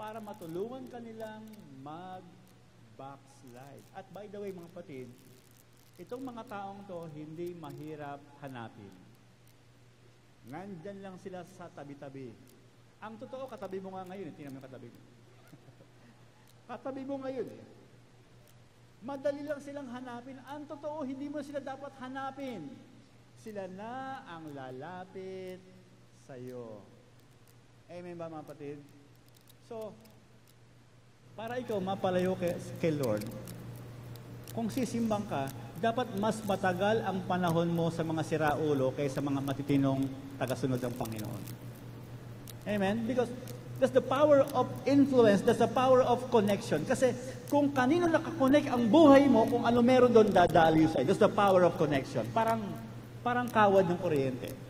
para matulungan kanilang mag-backslide. At by the way, mga kapatid, itong mga taong to, hindi mahirap hanapin. Nandyan lang sila sa tabi-tabi. Ang totoo, katabi mo nga ngayon. Tingnan mo yung katabi mo. Katabi mo ngayon eh. Madali lang silang hanapin. Ang totoo, hindi mo sila dapat hanapin. Sila na ang lalapit sa'yo. Amen ba mga kapatid? So, para ikaw mapalayo kay Lord, kung sisimbang ka, dapat mas matagal ang panahon mo sa mga siraulo kaysa mga matitinong tagasunod ng Panginoon. Amen? Because that's the power of influence, that's the power of connection. Kasi kung kanino nakakonect ang buhay mo, kung ano meron doon, dadali sa'yo. That's the power of connection. Parang kawad ng kuryente.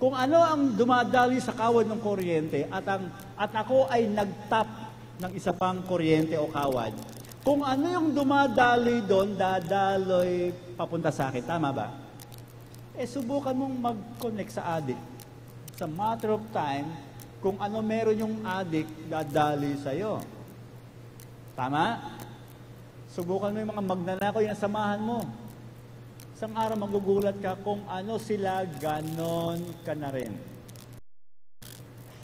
Kung ano ang dumadali sa kawad ng kuryente at ako ay nag-tap ng isa pang kuryente o kawad, kung ano yung dumadali doon, dadaloy papunta sa akin. Tama ba? Subukan mong mag-connect sa addict. Sa matter of time, kung ano meron yung addict, dadali sa'yo. Tama? Subukan mo yung mga magnanakaw yung samahan mo. Isang araw magugulat ka kung ano sila, ganon ka na rin.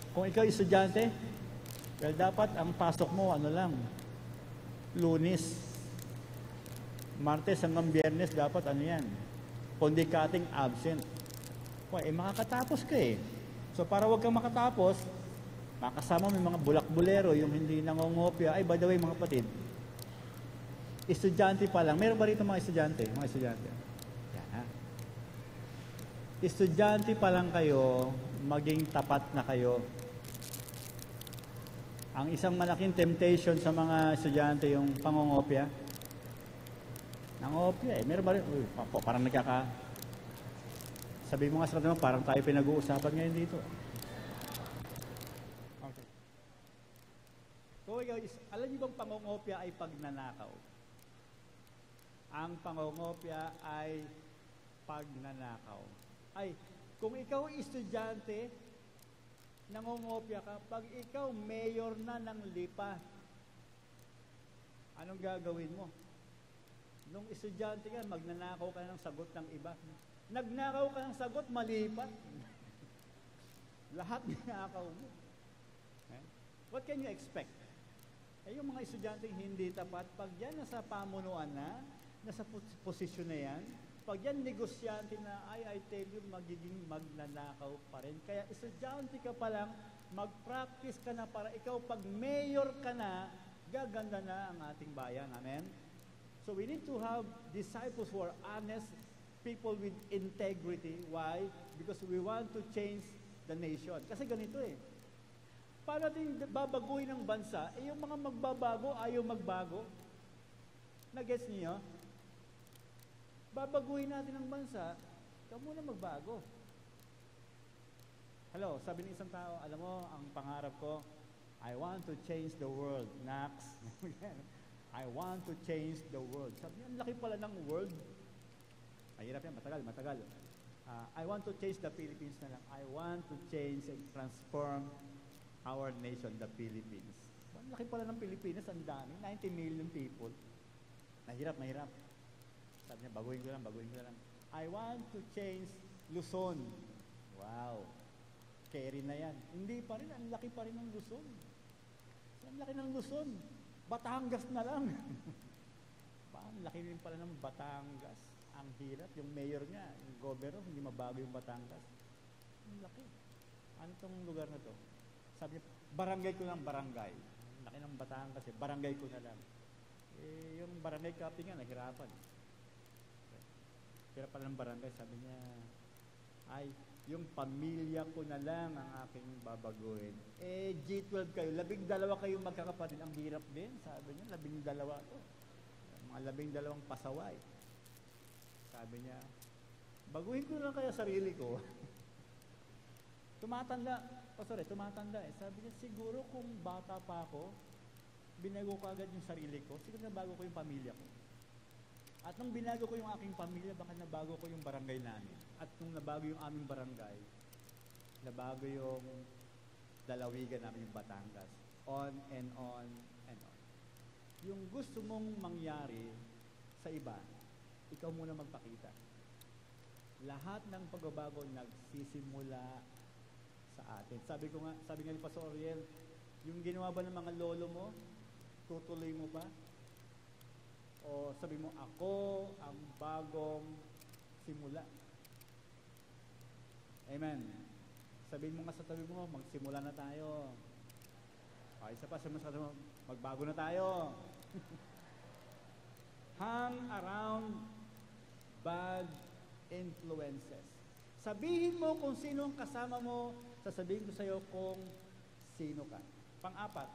Kung ikaw estudyante, well, dapat ang pasok mo, ano lang, Lunes. Martes hanggang Biyernes, dapat ano yan, kundi kating absent. Makakatapos ka eh. So para wag kang makatapos, makasama mo yung mga bulak-bulero, yung hindi nangongopya. Ay, by the way, mga kapatid, estudyante pa lang. Meron ba rito mga estudyante? Mga estudyante. Yan, ha? Estudyante pa lang kayo, maging tapat na kayo. Ang isang malaking temptation sa mga estudyante, yung pangongopya. Nangopya eh. Meron ba rin? Parang sabi mo nga sa kanila, parang tayo pinag-uusapan ngayon dito. Okay. So, alam niyo bang pangongopya ay pagnanakaw? Ang pangongopya ay pagnanakaw. Ay, kung ikaw estudyante, nangongopya ka, pag ikaw mayor na ng Lipa, anong gagawin mo? Nung estudyante ka, magnanakaw ka ng sagot ng iba. Nagnakaw ka ng sagot, mali pa. Lahat ninakaw mo. Okay? What can you expect? Yung mga estudyante hindi tapat, pag yan nasa pamunuan na, nasa posisyon na yan, pag yan negosyante na, I tell you, magiging magnanakaw pa rin. Kaya estudyante ka pa lang, mag-practice ka na para ikaw, pag mayor ka na, gaganda na ang ating bayan. Amen? So we need to have disciples who are honest, people with integrity. Why? Because we want to change the nation. Kasi ganito eh. Paano natin babaguhin ang bansa? Yung mga magbabago, ayaw magbago. Na-gets niyo? Babaguhin natin ang bansa, ikaw muna magbago. Hello, sabi ng isang tao, alam mo, ang pangarap ko, I want to change the world. Next. I want to change the world. Sabi niya, ang laki pala ng world. Mahirap yan, matagal. I want to change the Philippines na lang. I want to change and transform our nation, the Philippines. So, ang laki pala ng Pilipinas, ang dami, 90 million people. Mahirap. Sabi niya, baguhin ko lang. I want to change Luzon. Wow. Carry na yan. Hindi pa rin, ang laki pa rin ng Luzon. Ang laki ng Luzon. Batangas na lang. Ang laki rin pala ng Batangas. Ang hirap, yung mayor niya, yung governor, hindi mabago yung Batangas. Ang laki. Ano tong lugar na to? Sabi niya, barangay ko lang, barangay. Ang laki ng Batangas eh, barangay ko na lang. Yung barangay captain nga, nahirapan. Hirapan ng barangay, sabi niya, ay, yung pamilya ko na lang ang aking babaguhin. G12 kayo, 12 kayong magkakapatid, ang hirap din, sabi niya, 12 to. Mga 12 pasaway. Sabi niya, baguhin ko na lang kaya sarili ko. tumatanda eh. Sabi niya, siguro kung bata pa ako, binago ko agad yung sarili ko, siguro nabago ko yung pamilya ko. At nung binago ko yung aking pamilya, baka nabago ko yung barangay namin. At nung nabago yung aming barangay, nabago yung dalawigan namin, yung Batangas. on and on and on. Yung gusto mong mangyari sa iba, ikaw muna magpakita. Lahat ng pagbabago nagsisimula sa atin. Sabi nga ni Pastor Oriel, yung ginawa ba ng mga lolo mo, tutuloy mo pa? O sabi mo, ako ang bagong simula. Amen. Sabihin mo nga sa tabi mo, magsimula na tayo. O, isa pa, sabihin mo sa tabi mo, magbago na tayo. Hang around bad influences. Sabihin mo kung sino ang kasama mo, sasabihin ko sa iyo kung sino ka. Pang-apat,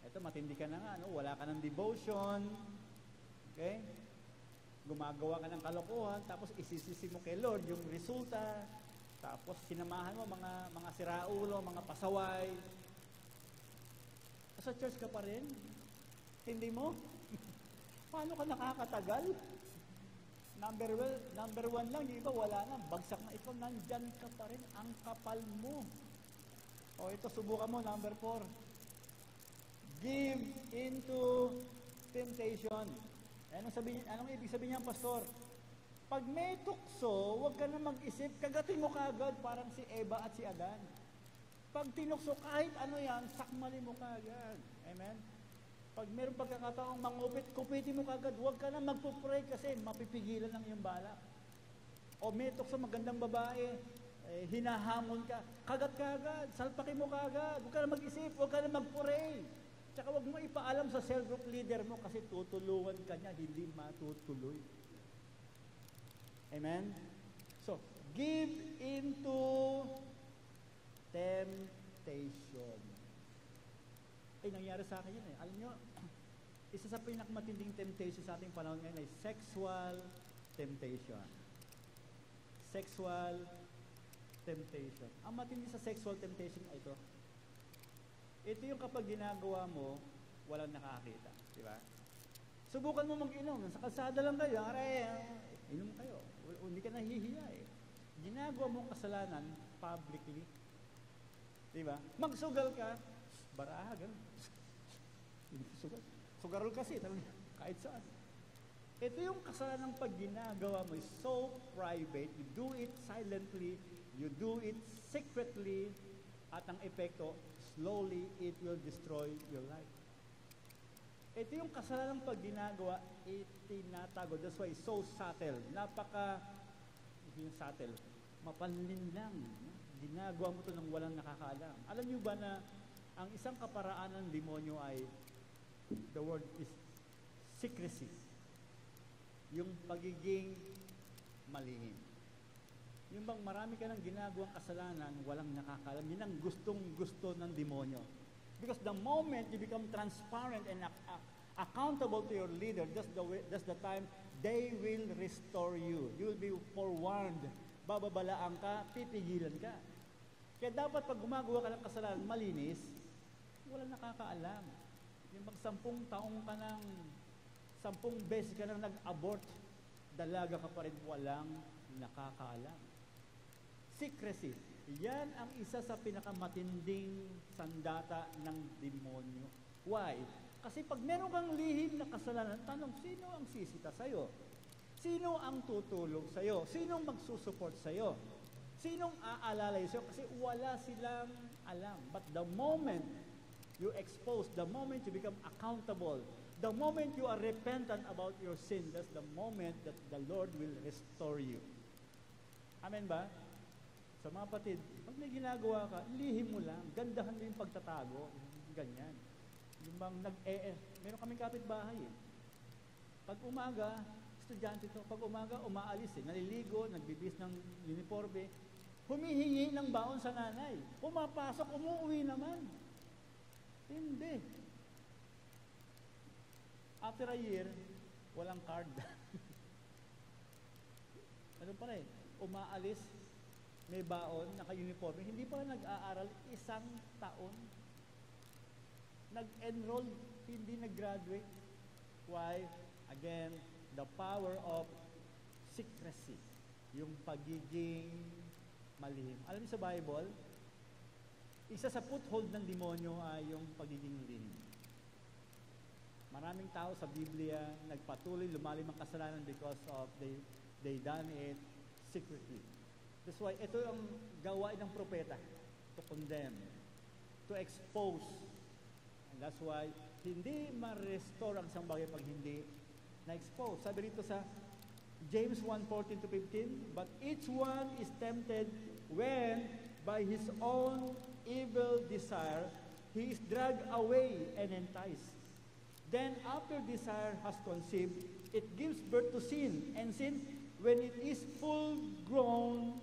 ito, matindi ka na nga, no? Wala ka ng devotion, okay? Gumagawa ka ng kalokohan, tapos isisisi mo kay Lord yung resulta, tapos sinamahan mo mga siraulo, mga pasaway. Sa church ka pa rin? Hindi mo? Paano ka nakakatagal? Number one lang, yung iba wala na, bagsak na. Ikaw, nandyan ka pa rin, ang kapal mo. O ito, subukan mo, number 4. Give into temptation. Anong ibig sabihin niyan, Pastor? Pag may tukso, huwag ka na mag-isip, kagatin mo kagad parang si Eva at si Adan. Pag tinukso, kahit ano yan, sakmali mo kagad. Amen? Pag mayroong pagkakataong mangupit, kupitin mo kagad. Huwag ka na magpupray kasi mapipigilan lang yung balak. O may tukso, magandang babae, hinahamon ka, kagat-kagad, salpakin mo kagad. Huwag ka na mag-isip, huwag ka na mag-pray. Tsaka huwag mo ipaalam sa cell group leader mo kasi tutulungan ka niya, hindi matutuloy. Amen? So, give into temptation. Nangyari sa akin yun eh. Alam nyo, isa sa pinakamatinding temptation sa ating panahon ngayon ay sexual temptation. Sexual temptation. Ang matindi sa sexual temptation ay ito. Ito yung kapag ginagawa mo, walang nakakita. Di ba? Subukan mo mag-inom. Sa kalsada lang kayo, inom kayo. Hindi ka nahihiya eh. Ginagawa mong kasalanan publicly. Di ba? Magsugal ka, baraha, gano'n. Sugarol kasi, kahit saan. Ito yung kasalanan pag ginagawa mo is so private, you do it silently, you do it secretly, at ang epekto, slowly, it will destroy your life. Ito yung kasalanan pag ginagawa, itinatago. That's why it's so subtle. Yung subtle, mapanlin lang. Ginagawa mo ito nang walang nakakaalam. Alam niyo ba na ang isang kaparaan ng demonyo ay, the word is secrecy. Yung pagiging malihim. Yung bang marami ka ng ginagawang kasalanan, walang nakakaalam. Yun ang gustong-gusto ng demonyo. Because the moment you become transparent and accountable to your leader, that's the time they will restore you. You will be forewarned. Bababalaan ka, pipigilan ka. Kaya dapat pag gumagawa ka ng kasalanan, malinis, walang nakakaalam. Yung bang 10 taong ka ng 10 beses ka nang nag-abort, dalaga ka pa rin, walang nakakaalam. Secrecy. Yan ang isa sa pinakamatinding sandata ng demonyo. Why? Kasi pag meron kang lihim na kasalanan, tanong, sino ang sisita sa'yo? Sino ang tutulong sa'yo? Sino ang magsusuport sa'yo? Sinong aalalay sa'yo? Kasi wala silang alam. But the moment you expose, the moment you become accountable, the moment you are repentant about your sin, that's the moment that the Lord will restore you. Amen ba? Sa mga kapatid, pag may ginagawa ka, lihim mo lang, gandahan mo yung pagtatago, ganyan. Yung bang meron kaming kapitbahay eh. Pag umaga, estudyante to, pag umaga, umaalis eh, naliligo, nagbibis ng uniforme, humihingi ng baon sa nanay. Pumapasok, umuwi naman. Hindi. After a year, walang card. Ano pa rin? Umaalis, may baon, naka-uniforme, hindi pa nag-aaral, 1 taon. Nag-enroll, hindi nag-graduate. Why? Again, the power of secrecy. Yung pagiging malihim. Alam niyo sa Bible, Isa sa foothold ng demonyo ay yung pagiging lihim. Maraming tao sa Biblia nagpatuloy lumalim ang kasalanan because of they done it secretly. That's why ito ang gawain ng propeta, to condemn, to expose. And that's why hindi ma-restore ang isang bagay pag hindi na-expose. Sabi rito sa James 1:14-15, but each one is tempted when by his own evil desire he is dragged away and enticed. Then after desire has conceived, it gives birth to sin, and sin, when it is full grown,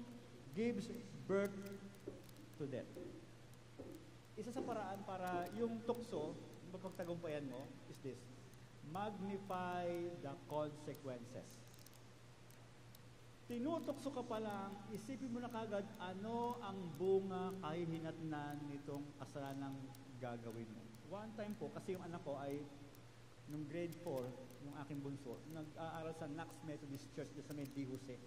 gives birth to death. Isa sa paraan para yung tukso, mapagtagumpayan mo, is this: magnify the consequences. Tinutokso ka pa lang, isipin mo na kagad ano ang bunga kahihinatnan nitong kasalanang gagawin mo. One time po, kasi yung anak ko ay nung grade 4, yung aking bunso, nag-aaral sa Knox Methodist Church sa may Di Jose.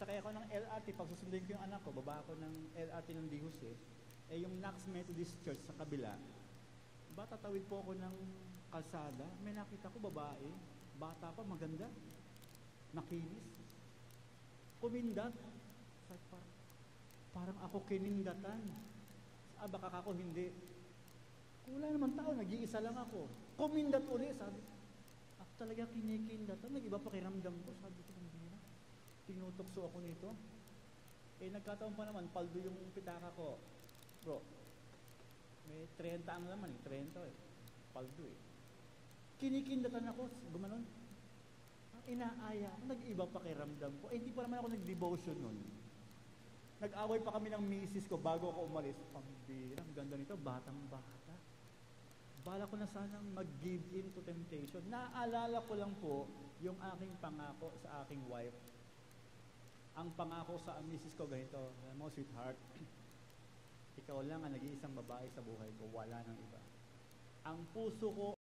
Sakay ako ng LRT, pag susundin ko yung anak ko, baba ako ng LRT ng Di Jose, yung Knox Methodist Church sa kabila, tatawid po ako ng kalsada, may nakita ko babae, bata pa, maganda, makinis, kumindat. Parang ako kinindatan. Baka ako hindi. Kung wala naman tao, nag-iisa lang ako. Kumindat ulit, sabi. Ako talaga kinikindatan. Nag-iba pakiramdam ko. Sabi ko, hindi na. Tinutokso ako nito. Nagkataon pa naman, paldo yung pitaka ko. Bro, may 30 ang laman, 30 paldo Kinikindatan ako, gumanon. Inaaya ako, nag-iba pakiramdam ko. Hindi pa naman ako nag-devotion nun. Nag-away pa kami ng misis ko bago ako umalis. Pambira, ang ganda nito, batang-bata. Bala ko na sanang mag-give in to temptation. Naalala ko lang po yung aking pangako sa aking wife. Ang pangako sa misis ko ganito, alam mo, sweetheart, ikaw lang ang nag-iisang babae sa buhay ko, wala nang iba. Ang puso ko